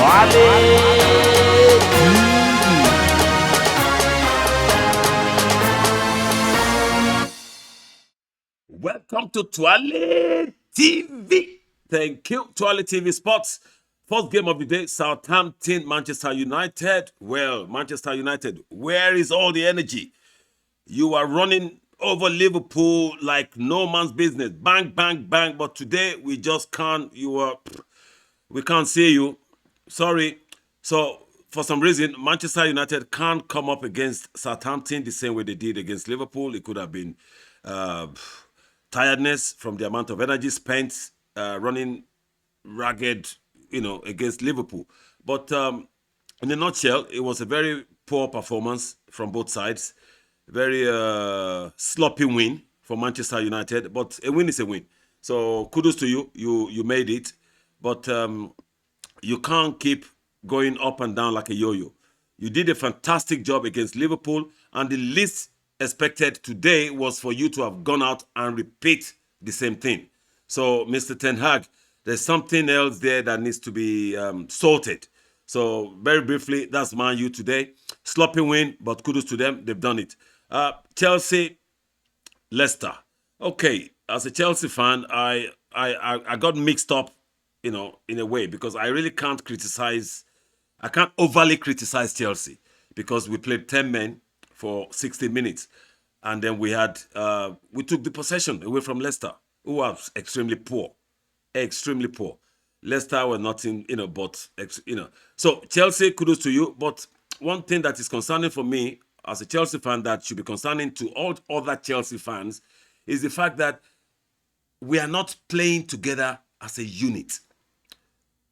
Welcome to Twale TV. Thank you, Twale TV Sports. First game of the day, Southampton, Manchester United. Well, Manchester United, where is all the energy? You are running over Liverpool like no man's business. Bang, bang, bang. But today, we just can't. We can't see you. Sorry. So, for some reason, Manchester United can't come up against Southampton the same way they did against Liverpool. It could have been tiredness from the amount of energy spent running ragged, against Liverpool. But in a nutshell, it was a very poor performance from both sides. Very sloppy win for Manchester United, but a win is a win. So kudos to you. You made it, but you can't keep going up and down like a yo-yo. You did a fantastic job against Liverpool, and the least expected today was for you to have gone out and repeat the same thing. So, Mr. Ten Hag, there's something else there that needs to be sorted. So, very briefly, that's Man U today. Sloppy win, but kudos to them. They've done it. Chelsea, Leicester. Okay, as a Chelsea fan, I got mixed up, in a way, because I really can't criticize. I can't overly criticize Chelsea because we played 10 men for 60 minutes. And then we took the possession away from Leicester, who was extremely poor. Extremely poor. Leicester were nothing, but. So Chelsea, kudos to you. But one thing that is concerning for me as a Chelsea fan that should be concerning to all other Chelsea fans is the fact that we are not playing together as a unit.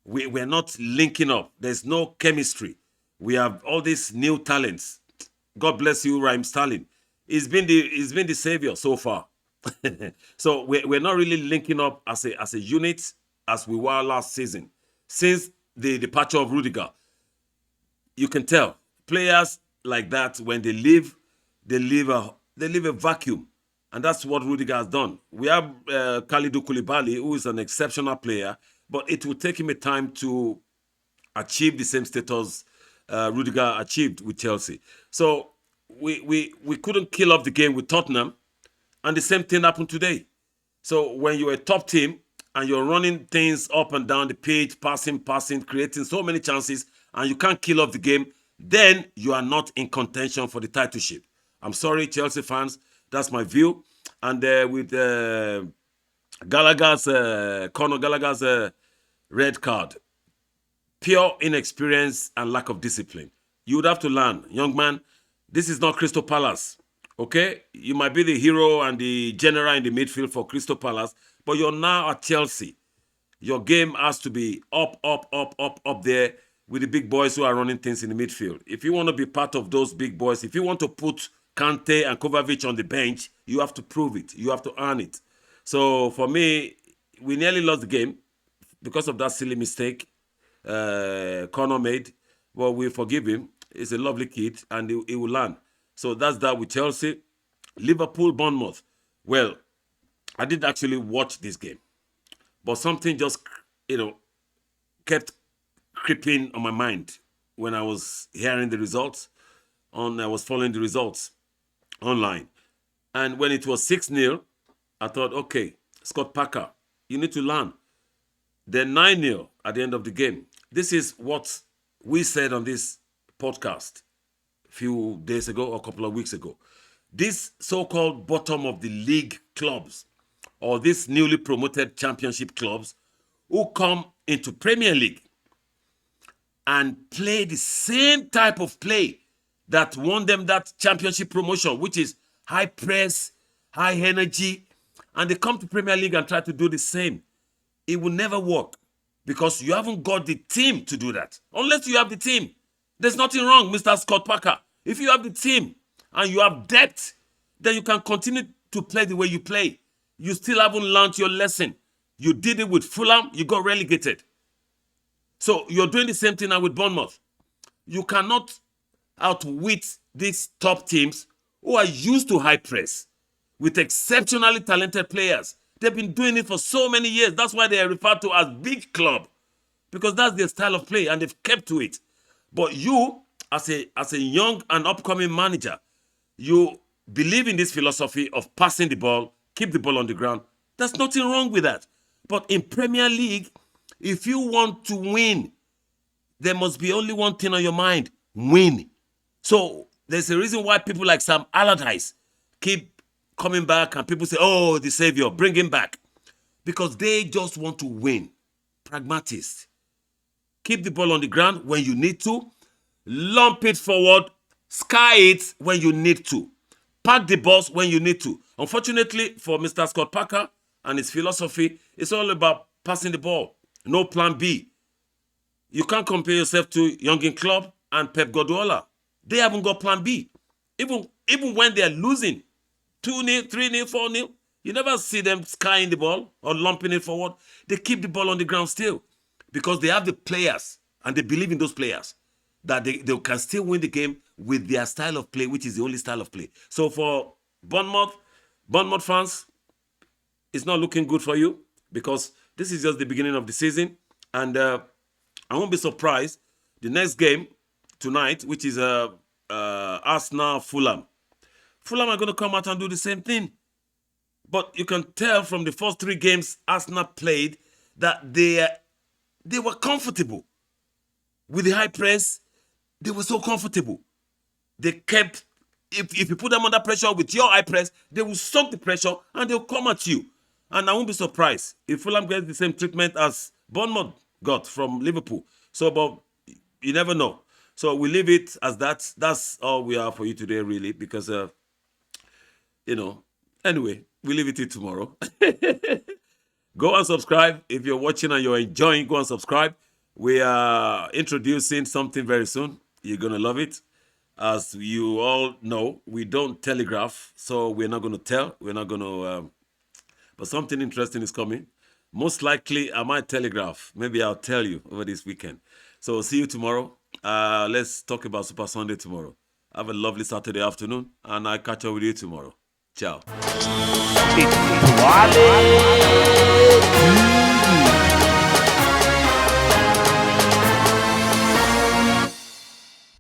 We're not linking up. There's no chemistry. We have all these new talents. God bless you, Raheem Sterling. He's been the savior so far. So we're not really linking up as a unit as we were last season. Since the departure of Rudiger, you can tell players like that, when they leave a vacuum, and that's what Rudiger has done. We have Kalidou Koulibaly, who is an exceptional player, but it will take him a time to achieve the same status Rudiger achieved with Chelsea. So we couldn't kill off the game with Tottenham, and the same thing happened today. So when you're a top team and you're running things up and down the pitch, passing, creating so many chances, and you can't kill off the game, then you are not in contention for the titleship. I'm sorry, Chelsea fans, that's my view. And with Conor Gallagher's red card, pure inexperience and lack of discipline. You would have to learn, young man. This is not Crystal Palace, okay? You might be the hero and the general in the midfield for Crystal Palace, but you're now at Chelsea. Your game has to be up there with the big boys who are running things in the midfield. If you want to be part of those big boys, if you want to put Kante and Kovacic on the bench, you have to prove it. You have to earn it. So for me, we nearly lost the game because of that silly mistake Conor made. Well, we forgive him. He's a lovely kid, and he will learn. So that's that with Chelsea. Liverpool, Bournemouth. Well, I did actually watch this game, but something just, kept creeping on my mind when I was hearing the results. I was following the results online. And when it was 6-0, I thought, okay, Scott Parker, you need to learn. Then 9-0 at the end of the game. This is what we said on this podcast a few days ago or a couple of weeks ago. These so-called bottom of the league clubs, or these newly promoted championship clubs, who come into Premier League and play the same type of play that won them that championship promotion, which is high press, high energy, and they come to Premier League and try to do the same. It will never work because you haven't got the team to do that. Unless you have the team. There's nothing wrong, Mr. Scott Parker. If you have the team and you have depth, then you can continue to play the way you play. You still haven't learned your lesson. You did it with Fulham, you got relegated. So you're doing the same thing now with Bournemouth. You cannot outwit these top teams who are used to high press with exceptionally talented players. They've been doing it for so many years. That's why they are referred to as big club. because that's their style of play and they've kept to it. But you, as a young and upcoming manager, you believe in this philosophy of passing the ball, keep the ball on the ground. There's nothing wrong with that. But in Premier League, if you want to win, there must be only one thing on your mind: win. So there's a reason why people like Sam Allardyce keep coming back and people say, oh, the savior, bring him back. Because they just want to win. Pragmatists. Keep the ball on the ground when you need to. Lump it forward. Sky it when you need to. Pack the balls when you need to. Unfortunately for Mr. Scott Parker and his philosophy, it's all about passing the ball. No plan B. You can't compare yourself to Jurgen Klopp and Pep Guardiola. They haven't got plan B. Even when they're losing 2-0, 3-0, 4-0, you never see them skying the ball or lumping it forward. They keep the ball on the ground still because they have the players and they believe in those players that they can still win the game with their style of play, which is the only style of play. So for Bournemouth fans, it's not looking good for you because this is just the beginning of the season. And I won't be surprised the next game tonight, which is Arsenal-Fulham. Fulham are going to come out and do the same thing. But you can tell from the first 3 games Arsenal played that they were comfortable. With the high press, they were so comfortable. They kept, if you put them under pressure with your high press, they will suck the pressure and they'll come at you. And I won't be surprised if Fulham gets the same treatment as Bournemouth got from Liverpool. So, but you never know. So we leave it as that. That's all we have for you today, really, because, anyway, we leave it till tomorrow. Go and subscribe. If you're watching and you're enjoying, go and subscribe. We are introducing something very soon. You're going to love it. As you all know, we don't telegraph, so we're not going to tell. We're not going to... but something interesting is coming. Most likely, I might telegraph. Maybe I'll tell you over this weekend. So see you tomorrow. Let's talk about Super Sunday tomorrow. Have a lovely Saturday afternoon, and I'll catch up with you tomorrow. Ciao.